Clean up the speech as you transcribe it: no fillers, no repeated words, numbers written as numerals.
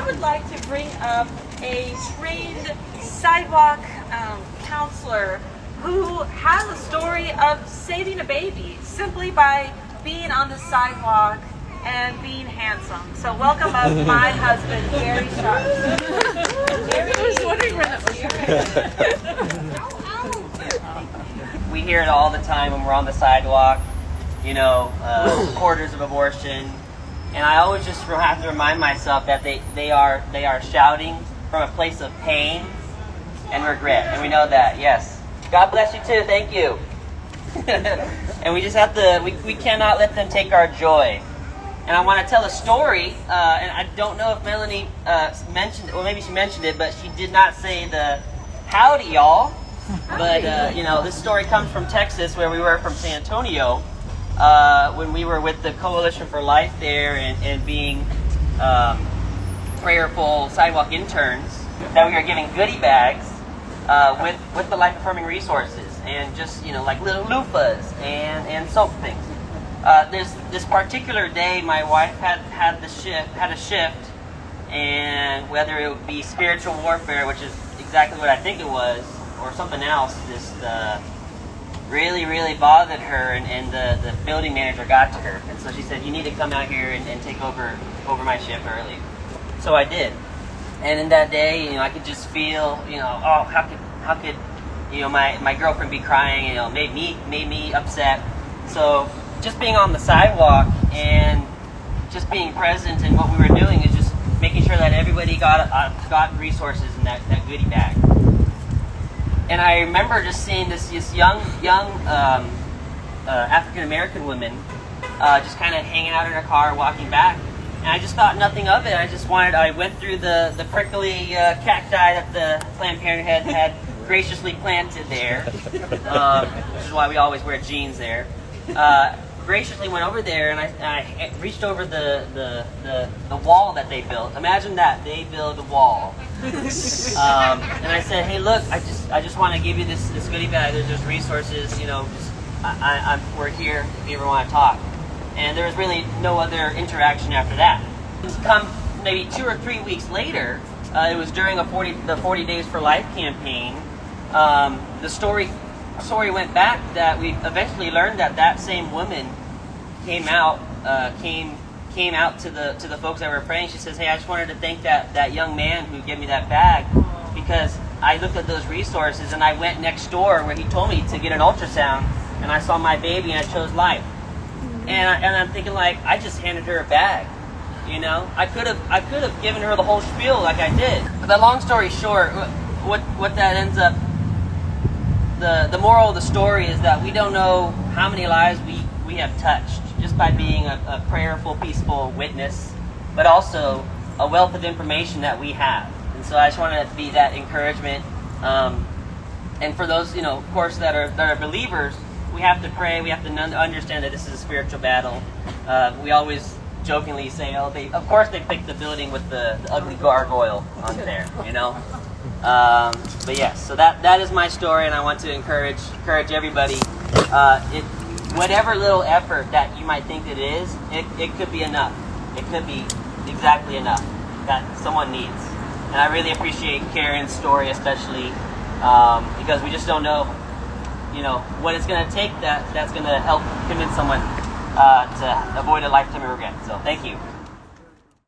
would like to bring up a trained sidewalk counselor who has a story of saving a baby simply by being on the sidewalk and being handsome. So welcome up my husband, Gary Sharp. I was wondering where that was. We hear it all the time when we're on the sidewalk, supporters of abortion. And I always just have to remind myself that they are shouting from a place of pain and regret. And we know that, yes. God bless you too, thank you. And we just have to, we cannot let them take our joy. And I want to tell a story, and I don't know if Melanie mentioned it, or maybe she mentioned it, but she did not say the howdy, y'all. But, this story comes from Texas, where we were from San Antonio, when we were with the Coalition for Life there and being prayerful sidewalk interns, that we are giving goodie bags with the life-affirming resources and just, like little loofahs and soap things. This particular day, my wife had a shift, and whether it would be spiritual warfare, which is exactly what I think it was, or something else, just really, really bothered her, and the building manager got to her, and so she said, "You need to come out here and take over my shift early." So I did, and in that day, I could just feel, how could my girlfriend be crying? Made me upset. So just being on the sidewalk and just being present in what we were doing is just making sure that everybody got resources in that goodie bag. And I remember just seeing this young African American woman just kind of hanging out in her car, walking back, and I just thought nothing of it. I went through the prickly cacti that the Planned Parenthood had graciously planted there, which is why we always wear jeans there. Graciously went over there, and I reached over the wall that they built. Imagine that, they built a wall. And I said, "Hey, look, I just want to give you this goodie bag. There's resources, we're here if you ever want to talk." And there was really no other interaction after that. Come maybe 2 or 3 weeks later, it was during the 40 Days for Life campaign. The story went back that we eventually learned that same woman came out to the folks that were praying. She says, "Hey, I just wanted to thank that young man who gave me that bag, because I looked at those resources and I went next door where he told me to get an ultrasound, and I saw my baby and I chose life." And I'm thinking, I just handed her a bag. I could have given her the whole spiel like I did. But long story short, what that ends up, the moral of the story is that we don't know how many lives we have touched just by being a prayerful, peaceful witness, but also a wealth of information that we have. And so I just want to be that encouragement. And for those, of course, that are believers, we have to pray. We have to understand that this is a spiritual battle. We always jokingly say, of course they picked the building with the ugly gargoyle on there, But yes, so that is my story, and I want to encourage everybody. Whatever little effort that you might think it is, it could be enough. It could be exactly enough that someone needs. And I really appreciate Karen's story, especially because we just don't know, what it's going to take that's going to help convince someone to avoid a lifetime of regret. So thank you.